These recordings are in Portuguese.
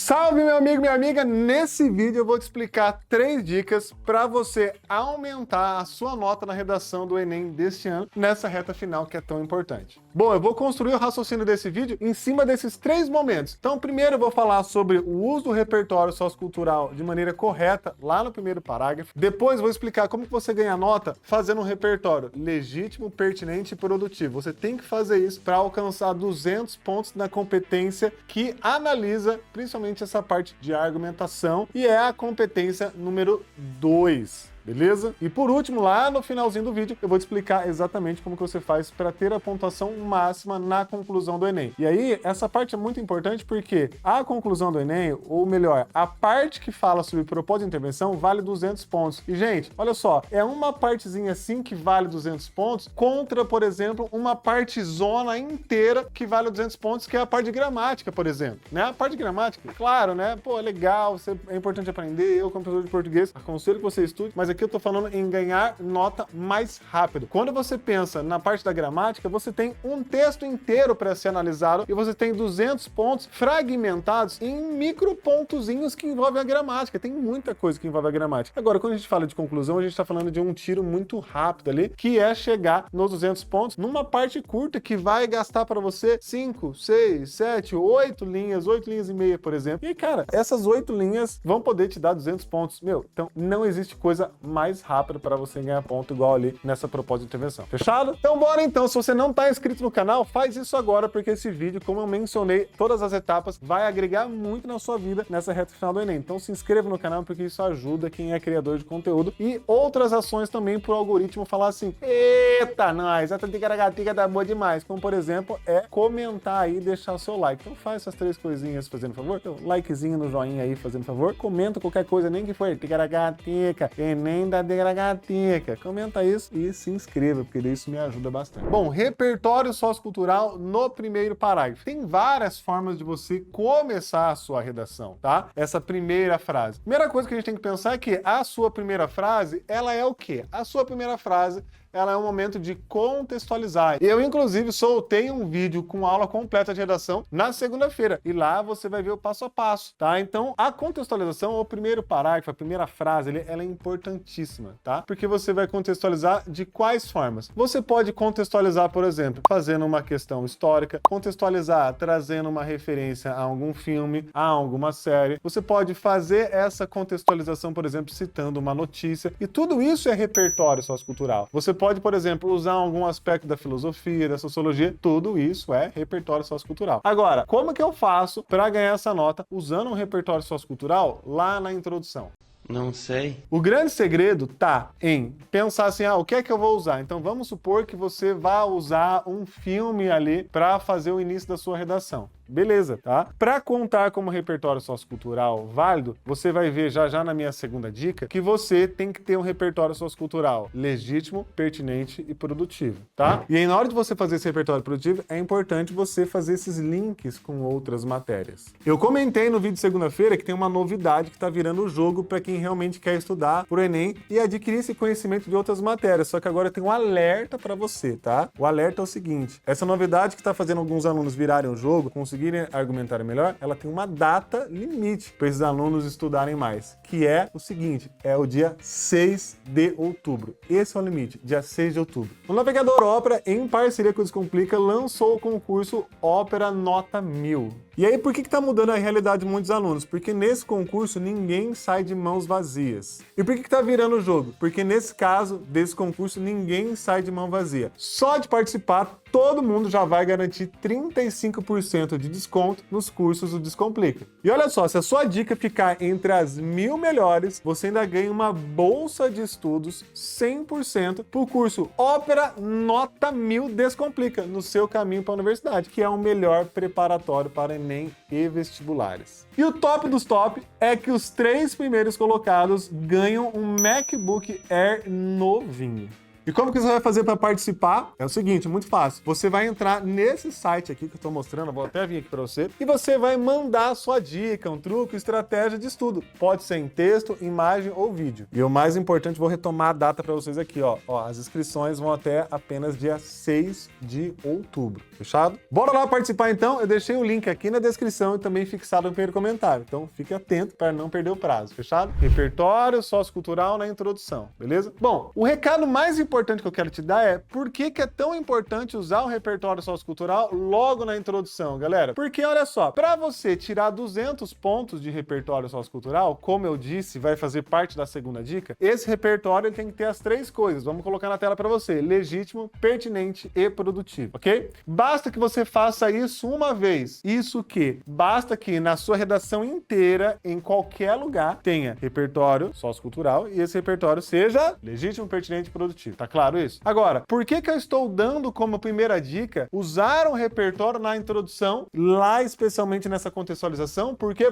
Salve, meu amigo, minha amiga! Nesse vídeo eu vou te explicar 3 dicas para você aumentar a sua nota na redação do Enem deste ano, nessa reta final que é tão importante. Bom, eu vou construir o raciocínio desse vídeo em cima desses 3 momentos. Então, primeiro eu vou falar sobre o uso do repertório sociocultural de maneira correta, lá no primeiro parágrafo. Depois vou explicar como que você ganha nota fazendo um repertório legítimo, pertinente e produtivo. Você tem que fazer isso para alcançar 200 pontos na competência que analisa principalmente essa parte de argumentação, e é a competência número 2. Beleza? E por último, lá no finalzinho do vídeo, eu vou te explicar exatamente como que você faz para ter a pontuação máxima na conclusão do Enem. E aí, essa parte é muito importante porque a conclusão do Enem, ou melhor, a parte que fala sobre propósito de intervenção vale 200 pontos. E, gente, olha só, é uma partezinha assim que vale 200 pontos contra, por exemplo, uma parte zona inteira que vale 200 pontos, que é a parte de gramática, por exemplo. Né? A parte de gramática, claro, né? Pô, é legal, é importante aprender, eu como professor de português, aconselho que você estude, mas aqui eu tô falando em ganhar nota mais rápido. Quando você pensa na parte da gramática, você tem um texto inteiro para ser analisado e você tem 200 pontos fragmentados em micropontozinhos que envolvem a gramática. Tem muita coisa que envolve a gramática. Agora, quando a gente fala de conclusão, a gente tá falando de um tiro muito rápido ali, que é chegar nos 200 pontos numa parte curta que vai gastar para você 5, 6, 7, 8 linhas e meia, por exemplo. E, cara, essas 8 linhas vão poder te dar 200 pontos. Meu, então não existe coisa mais rápido para você ganhar ponto igual ali nessa proposta de intervenção. Fechado? Então bora então, se você não está inscrito no canal, faz isso agora, porque esse vídeo, como eu mencionei, todas as etapas, vai agregar muito na sua vida nessa reta final do Enem. Então se inscreva no canal, porque isso ajuda quem é criador de conteúdo, e outras ações também pro algoritmo falar assim, eita, nós, essa ticaracatica tá boa demais, como por exemplo, é comentar aí e deixar o seu like. Então faz essas 3 coisinhas fazendo favor, então likezinho no joinha aí fazendo favor, comenta qualquer coisa, nem que for ticaracatica, Enem da Degragateca. Comenta isso e se inscreva, porque isso me ajuda bastante. Bom, repertório sociocultural no primeiro parágrafo. Tem várias formas de você começar a sua redação, tá? Essa primeira frase. Primeira coisa que a gente tem que pensar é que a sua primeira frase, ela é o quê? A sua primeira frase, ela é um momento de contextualizar. Eu, inclusive, soltei um vídeo com aula completa de redação na segunda-feira, e lá você vai ver o passo a passo, tá? Então, a contextualização, o primeiro parágrafo, a primeira frase, ela é importantíssima, tá? Porque você vai contextualizar de quais formas? Você pode contextualizar, por exemplo, fazendo uma questão histórica, contextualizar trazendo uma referência a algum filme, a alguma série. Você pode fazer essa contextualização, por exemplo, citando uma notícia, e tudo isso é repertório sociocultural. Você pode, por exemplo, usar algum aspecto da filosofia, da sociologia, tudo isso é repertório sociocultural. Agora, como que eu faço para ganhar essa nota usando um repertório sociocultural lá na introdução? Não sei. O grande segredo tá em pensar assim, o que é que eu vou usar? Então vamos supor que você vá usar um filme ali para fazer o início da sua redação. Beleza, tá? Para contar como repertório sociocultural válido, você vai ver já na minha segunda dica que você tem que ter um repertório sociocultural legítimo, pertinente e produtivo, tá? E aí, na hora de você fazer esse repertório produtivo, é importante você fazer esses links com outras matérias. Eu comentei no vídeo de segunda-feira que tem uma novidade que tá virando o jogo para quem realmente quer estudar pro Enem e adquirir esse conhecimento de outras matérias, só que agora tem um alerta para você, tá? O alerta é o seguinte, essa novidade que tá fazendo alguns alunos virarem o jogo, conseguirem argumentar melhor, ela tem uma data limite para esses alunos estudarem mais, que é o seguinte, é o dia 6 de outubro. Esse é o limite, dia 6 de outubro. O navegador Opera, em parceria com o Descomplica, lançou o concurso Opera Nota 1000. E aí, por que tá mudando a realidade de muitos alunos? Porque nesse concurso ninguém sai de mãos vazias. E por que tá virando o jogo? Porque nesse caso, desse concurso, ninguém sai de mão vazia. Só de participar, todo mundo já vai garantir 35% de desconto nos cursos do Descomplica. E olha só, se a sua dica ficar entre as 1000 melhores, você ainda ganha uma bolsa de estudos 100% pro curso Opera Nota 1000 Descomplica, no seu caminho para a universidade, que é o melhor preparatório para Enem e vestibulares. E o top dos top é que os 3 primeiros colocados ganham um MacBook Air novinho. E como que você vai fazer para participar? É o seguinte, muito fácil. Você vai entrar nesse site aqui que eu tô mostrando, vou até vir aqui para você, e você vai mandar a sua dica, um truque, estratégia de estudo. Pode ser em texto, imagem ou vídeo. E o mais importante, vou retomar a data para vocês aqui, ó. As inscrições vão até apenas dia 6 de outubro. Fechado? Bora lá participar então. Eu deixei o link aqui na descrição e também fixado no primeiro comentário. Então fique atento para não perder o prazo. Fechado? Repertório sociocultural na introdução. Beleza? Bom, o recado mais importante que eu quero te dar é por que é tão importante usar o repertório sociocultural logo na introdução, galera? Porque olha só, para você tirar 200 pontos de repertório sociocultural, como eu disse, vai fazer parte da segunda dica, esse repertório ele tem que ter as três coisas. Vamos colocar na tela para você: legítimo, pertinente e produtivo, ok? Basta que você faça isso uma vez. Isso que? Basta que na sua redação inteira, em qualquer lugar, tenha repertório sociocultural e esse repertório seja legítimo, pertinente e produtivo. Tá claro isso? Agora, por que eu estou dando como primeira dica usar um repertório na introdução, lá especialmente nessa contextualização? Por quê?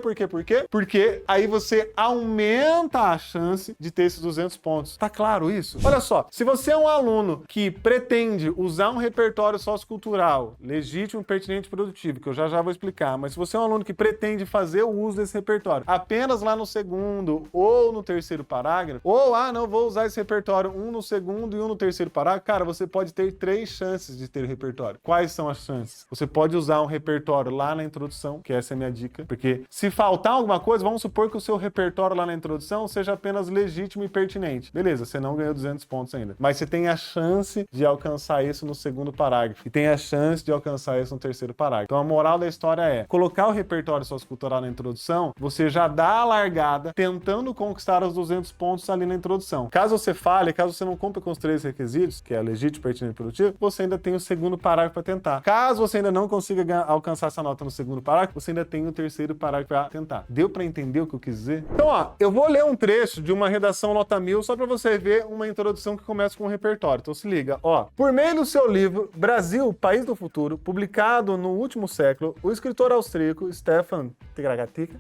Porque aí você aumenta a chance de ter esses 200 pontos. Tá claro isso? Olha só, se você é um aluno que pretende usar um repertório sociocultural legítimo, pertinente e produtivo, que eu já vou explicar, mas se você é um aluno que pretende fazer o uso desse repertório apenas lá no segundo ou no terceiro parágrafo, ou, não, vou usar esse repertório um no segundo e um no terceiro parágrafo, cara, você pode ter 3 chances de ter o repertório. Quais são as chances? Você pode usar um repertório lá na introdução, que essa é a minha dica, porque se faltar alguma coisa, vamos supor que o seu repertório lá na introdução seja apenas legítimo e pertinente. Beleza, você não ganhou 200 pontos ainda, mas você tem a chance de alcançar isso no segundo parágrafo e tem a chance de alcançar isso no terceiro parágrafo. Então a moral da história é, colocar o repertório sociocultural na introdução, você já dá a largada tentando conquistar os 200 pontos ali na introdução. Caso você falhe, caso você não cumpra com os 3 requisitos, que é legítimo, pertinente e produtivo, você ainda tem o segundo parágrafo para tentar. Caso você ainda não consiga alcançar essa nota no segundo parágrafo, você ainda tem o terceiro parágrafo para tentar. Deu para entender o que eu quis dizer? Então, eu vou ler um trecho de uma redação nota 1000 só para você ver uma introdução que começa com um repertório. Então se liga, por meio do seu livro Brasil, País do Futuro, publicado no último século, o escritor austríaco Stefan Tigragatica,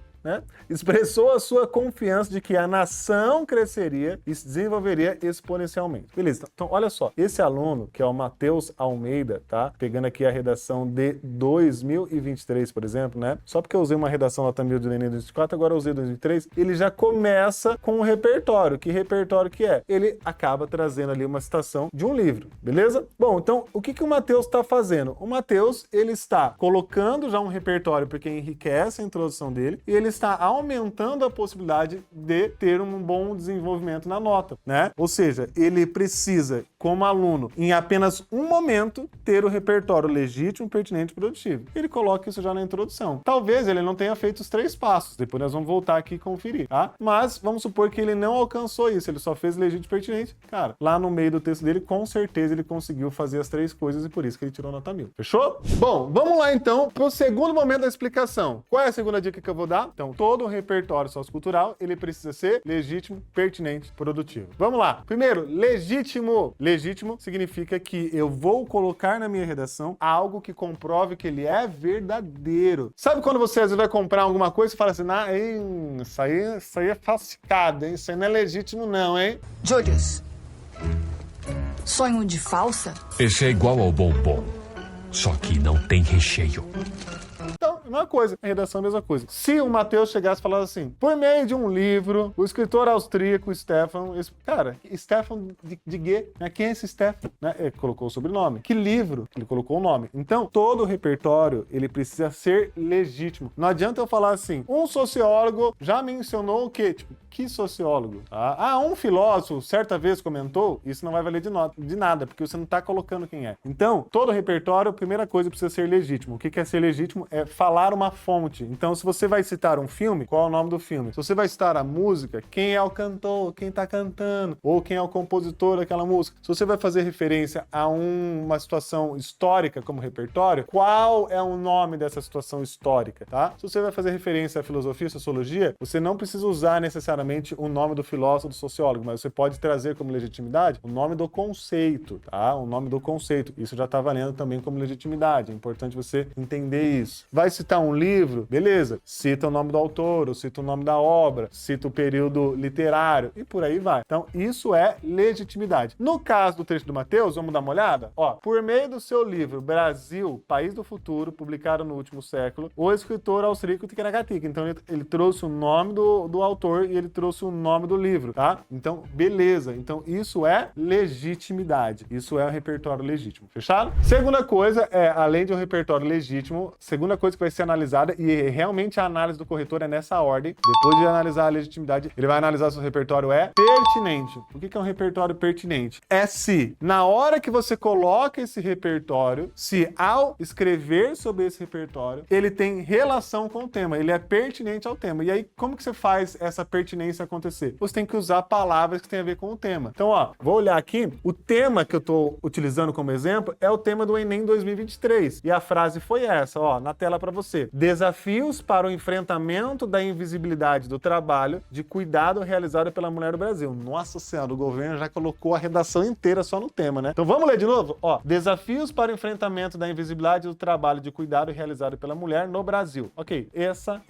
expressou a sua confiança de que a nação cresceria e se desenvolveria exponencialmente. Beleza, então olha só, esse aluno, que é o Matheus Almeida, tá? Pegando aqui a redação de 2023, por exemplo, Só porque eu usei uma redação nota 1000 do Enem 2024, agora eu usei 2023, ele já começa com um repertório. Que repertório que é? Ele acaba trazendo ali uma citação de um livro, beleza? Bom, então, o que o Matheus está fazendo? O Matheus, ele está colocando já um repertório porque enriquece a introdução dele e ele está aumentando a possibilidade de ter um bom desenvolvimento na nota, Ou seja, ele precisa, como aluno, em apenas um momento, ter o repertório legítimo, pertinente e produtivo. Ele coloca isso já na introdução. Talvez ele não tenha feito os 3 passos, depois nós vamos voltar aqui e conferir, tá? Mas vamos supor que ele não alcançou isso, ele só fez legítimo e pertinente. Cara, lá no meio do texto dele, com certeza ele conseguiu fazer as 3 coisas e por isso que ele tirou nota 1000. Fechou? Bom, vamos lá então para o segundo momento da explicação. Qual é a segunda dica que eu vou dar? Então, todo o repertório sociocultural, ele precisa ser legítimo, pertinente, produtivo. Vamos lá. Primeiro, legítimo. Legítimo significa que eu vou colocar na minha redação algo que comprove que ele é verdadeiro. Sabe quando você às vezes vai comprar alguma coisa e fala assim, isso aí é falsificado, hein? Isso aí não é legítimo não, hein? Julius, sonho de falsa? Esse é igual ao bombom, só que não tem recheio. Então, a mesma coisa, a redação é a mesma coisa. Se o Matheus chegasse e falasse assim, por meio de um livro, o escritor austríaco Stefan de G, quem é esse Stefan? Ele colocou o sobrenome. Que livro? Ele colocou o nome. Então, todo o repertório, ele precisa ser legítimo. Não adianta eu falar assim, um sociólogo já mencionou o quê? Que sociólogo? Um filósofo certa vez comentou, isso não vai valer de nada, porque você não está colocando quem é. Então, todo o repertório, a primeira coisa precisa ser legítimo. O que é ser legítimo? É falar uma fonte. Então, se você vai citar um filme, qual é o nome do filme? Se você vai citar a música, quem é o cantor, quem está cantando, ou quem é o compositor daquela música. Se você vai fazer referência a uma situação histórica como repertório, qual é o nome dessa situação histórica, tá? Se você vai fazer referência à filosofia, sociologia, você não precisa usar necessariamente o nome do filósofo, do sociólogo, mas você pode trazer como legitimidade o nome do conceito, tá? O nome do conceito. Isso já está valendo também como legitimidade. É importante você entender isso. Vai citar citar um livro, beleza, cita o nome do autor, ou cita o nome da obra, cita o período literário e por aí vai. Então, isso é legitimidade. No caso do trecho do Mateus, vamos dar uma olhada? Ó, por meio do seu livro Brasil, País do Futuro, publicado no último século, o escritor Alcirico Tiqueracatica. Então, ele trouxe o nome do autor e ele trouxe o nome do livro, tá? Então, beleza. Então, isso é legitimidade. Isso é um repertório legítimo. Fechado? Segunda coisa é, além de um repertório legítimo, segunda coisa que vai ser analisada, e realmente a análise do corretor é nessa ordem, depois de analisar a legitimidade, ele vai analisar se o repertório é pertinente. O que é um repertório pertinente? É se, na hora que você coloca esse repertório, se ao escrever sobre esse repertório, ele tem relação com o tema, ele é pertinente ao tema. E aí, como que você faz essa pertinência acontecer? Você tem que usar palavras que têm a ver com o tema. Então, ó, vou olhar aqui, o tema que eu tô utilizando como exemplo é o tema do Enem 2023. E a frase foi essa, ó, na tela para você. Desafios para o enfrentamento da invisibilidade do trabalho de cuidado realizado pela mulher do Brasil. Nossa Senhora, o governo já colocou a redação inteira só no tema, né? Então vamos ler de novo? Ó, desafios para o enfrentamento da invisibilidade do trabalho de cuidado realizado pela mulher no Brasil. Ok, essa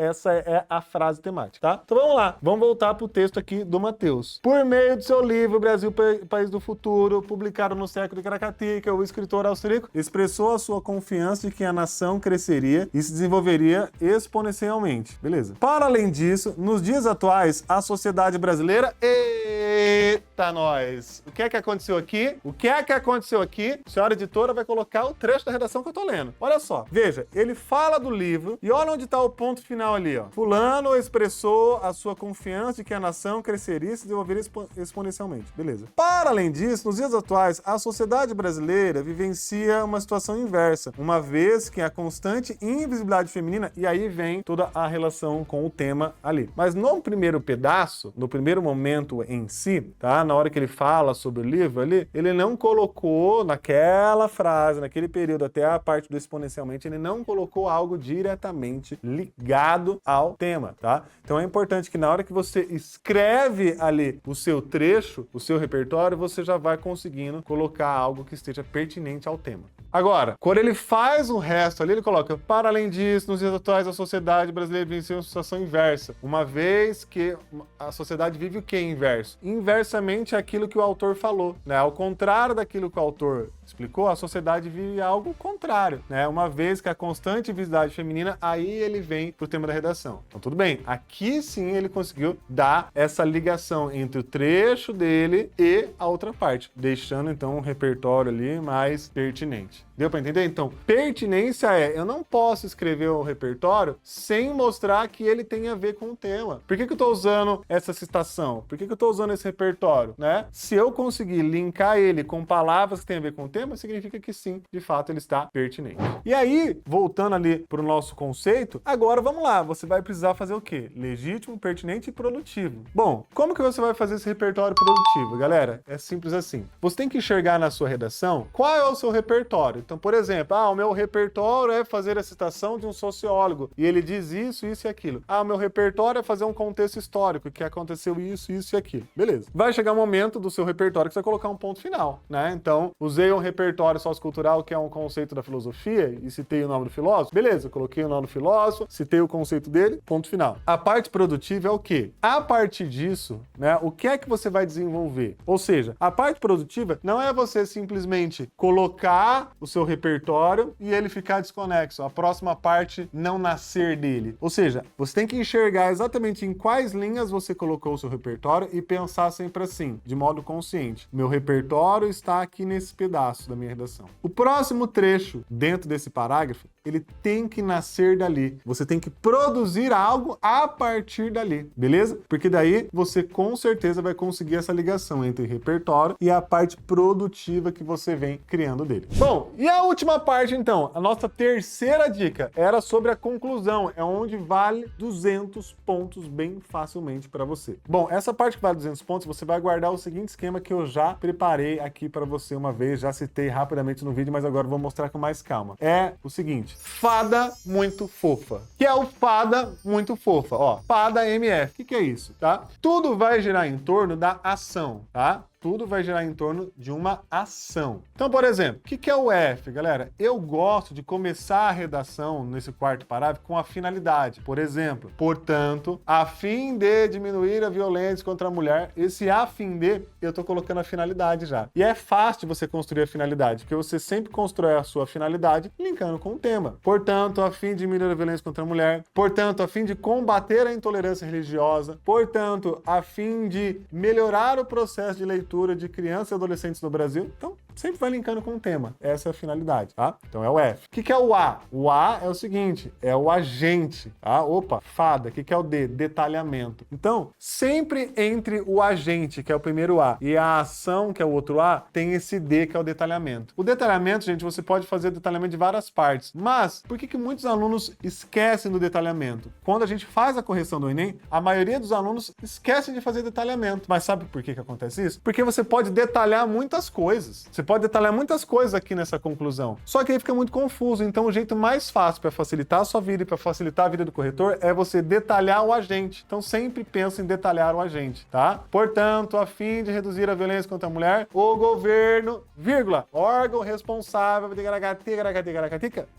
é a frase temática, tá? Então vamos lá, vamos voltar pro texto aqui do Mateus. Por meio do seu livro Brasil, País do Futuro, publicado no século de Tiqueracatica, o escritor Alcirico expressou a sua confiança de que a nação cresceria e se desenvolveria exponencialmente. Beleza. Para além disso, nos dias atuais, a sociedade brasileira... Eita, nós! O que é que aconteceu aqui? O que é que aconteceu aqui? A senhora editora vai colocar o trecho da redação que eu tô lendo. Olha só. Veja, ele fala do livro e olha onde tá o ponto final ali, ó. Fulano expressou a sua confiança de que a nação cresceria e se desenvolveria exponencialmente. Beleza. Para além disso, nos dias atuais, a sociedade brasileira vivencia uma situação inversa, uma vez que a constante invisibilidade feminina, e aí vem toda a relação com o tema ali. Mas no primeiro pedaço, no primeiro momento em si, tá? Na hora que ele fala sobre o livro ali, ele não colocou naquela frase, naquele período até a parte do exponencialmente, ele não colocou algo diretamente ligado ao tema, tá? Então é importante que na hora que você escreve ali o seu trecho, o seu repertório, você já vai conseguindo colocar algo que esteja pertinente ao tema. Agora, quando ele faz o resto ali, ele coloca, para além disso, nos dias atuais, a sociedade brasileira vive uma situação inversa, uma vez que a sociedade vive o que inverso? Inversamente aquilo que o autor falou, né? Ao contrário daquilo que o autor explicou, a sociedade vive algo contrário, né? Uma vez que a constante visibilidade feminina, aí ele vem pro tema da redação. Então tudo bem, aqui sim ele conseguiu dar essa ligação entre o trecho dele e a outra parte, deixando então um repertório ali mais pertinente. Deu para entender? Então, pertinência é, eu não posso escrever o repertório sem mostrar que ele tem a ver com o tema. Por que eu tô usando essa citação? Por que eu tô usando esse repertório, né? Se eu conseguir linkar ele com palavras que têm a ver com o tema, significa que sim, de fato ele está pertinente. E aí, voltando ali para o nosso conceito, agora vamos lá, você vai precisar fazer o quê? Legítimo, pertinente e produtivo. Bom, como que você vai fazer esse repertório produtivo, galera? É simples assim. Você tem que enxergar na sua redação qual é o seu repertório. Então, por exemplo, o meu repertório é fazer a citação de um sociólogo e ele diz isso, isso e aquilo. O meu repertório é fazer um contexto histórico, que aconteceu isso, isso e aquilo. Beleza. Vai chegar um momento do seu repertório que você vai colocar um ponto final, né? Então, usei um repertório sociocultural, que é um conceito da filosofia, e citei o nome do filósofo. Beleza, coloquei o nome do filósofo, citei o conceito dele, ponto final. A parte produtiva é o quê? A partir disso, né, o que é que você vai desenvolver? Ou seja, a parte produtiva não é você simplesmente colocar o seu repertório e ele ficar desconexo, a próxima parte não nascer dele. Ou seja, você tem que enxergar exatamente em quais linhas você colocou o seu repertório e pensar sempre assim, de modo consciente. Meu repertório está aqui nesse pedaço da minha redação. O próximo trecho dentro desse parágrafo, ele tem que nascer dali. Você tem que produzir algo a partir dali, beleza? Porque daí você com certeza vai conseguir essa ligação entre repertório e a parte produtiva que você vem criando dele. Bom, e a última parte então, a nossa terceira dica era sobre a conclusão, é onde vale 200 pontos bem facilmente para você. Bom, essa parte que vale 200 pontos, você vai guardar o seguinte esquema que eu já preparei aqui para você uma vez, já citei rapidamente no vídeo, mas agora eu vou mostrar com mais calma. É o seguinte, fada muito fofa. Que é o fada muito fofa, ó, fada MF. O que é isso, tá? Tudo vai girar em torno da ação, tá? tudo vai girar em torno de uma ação. Então, por exemplo, o que é o F, galera? Eu gosto de começar a redação nesse quarto parágrafo com a finalidade. Por exemplo, portanto, a fim de diminuir a violência contra a mulher, esse a fim de, eu tô colocando a finalidade já. E é fácil você construir a finalidade, porque você sempre constrói a sua finalidade linkando com o tema. Portanto, a fim de diminuir a violência contra a mulher, portanto, a fim de combater a intolerância religiosa, portanto, a fim de melhorar o processo de leitura de crianças e adolescentes no Brasil. Então, sempre vai linkando com o tema. Essa é a finalidade, tá? Então é o F. O que é o A? O A é o seguinte, é o agente, tá? Opa, fada. O que é o D? Detalhamento. Então, sempre entre o agente, que é o primeiro A, e a ação, que é o outro A, tem esse D, que é o detalhamento. O detalhamento, gente, você pode fazer detalhamento de várias partes, mas por que muitos alunos esquecem do detalhamento? Quando a gente faz a correção do Enem, a maioria dos alunos esquecem de fazer detalhamento. Mas sabe por que acontece isso? Porque você pode detalhar muitas coisas. Você pode detalhar muitas coisas aqui nessa conclusão. Só que aí fica muito confuso. Então, o jeito mais fácil para facilitar a sua vida e para facilitar a vida do corretor é você detalhar o agente. Então, sempre pensa em detalhar o agente, tá? Portanto, a fim de reduzir a violência contra a mulher, o governo, vírgula, órgão responsável,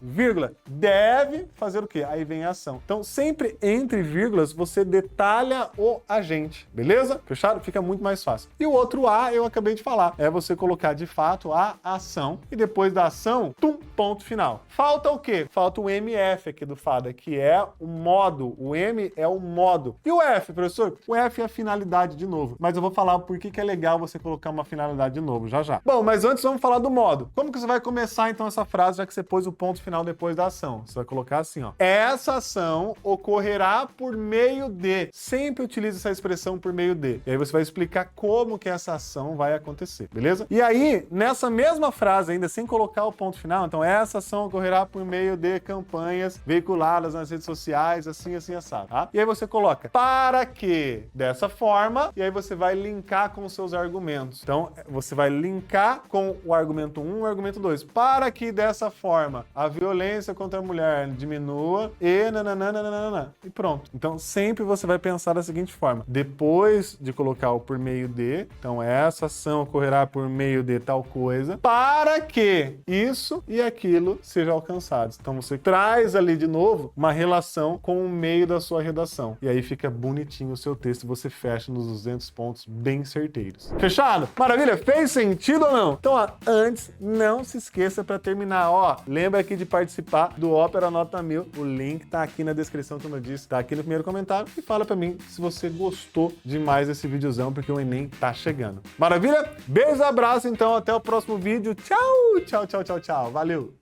vírgula, deve fazer o quê? Aí vem a ação. Então, sempre entre vírgulas, você detalha o agente, beleza? Fechado? Fica muito mais fácil. E o outro A, eu acabei de falar, é você colocar de fato a ação e depois da ação, ponto final. Falta o quê? Falta o MF aqui do FADA, que é o modo. O M é o modo. E o F, professor? O F é a finalidade de novo. Mas eu vou falar por que é legal você colocar uma finalidade de novo, já já. Bom, mas antes vamos falar do modo. Como que você vai começar então essa frase, já que você pôs o ponto final depois da ação? Você vai colocar assim, ó. Essa ação ocorrerá por meio de. Sempre utilize essa expressão por meio de. E aí você vai explicar como que essa ação vai acontecer, beleza? E aí, nessa mesma frase ainda, sem colocar o ponto final, então essa ação ocorrerá por meio de campanhas veiculadas nas redes sociais, assim, assado, tá? E aí você coloca para que, dessa forma, e aí você vai linkar com os seus argumentos. Então, você vai linkar com o argumento 1 e o argumento 2. Para que, dessa forma, a violência contra a mulher diminua e nananana. E pronto. Então, sempre você vai pensar da seguinte forma. Depois de colocar o por meio de, então essa ação ocorrerá por meio de tal coisa, para que isso e aquilo sejam alcançados. Então você traz ali de novo uma relação com o meio da sua redação. E aí fica bonitinho o seu texto e você fecha nos 200 pontos bem certeiros. Fechado? Maravilha? Fez sentido ou não? Então, ó, antes, não se esqueça para terminar, ó, lembra aqui de participar do Opera Nota 1000. O link tá aqui na descrição, como eu disse, tá aqui no primeiro comentário e fala para mim se você gostou demais desse videozão, porque o Enem tá chegando. Maravilha? Beijo, abraço, então, até o próximo vídeo. Tchau, tchau, tchau, tchau, tchau. Valeu!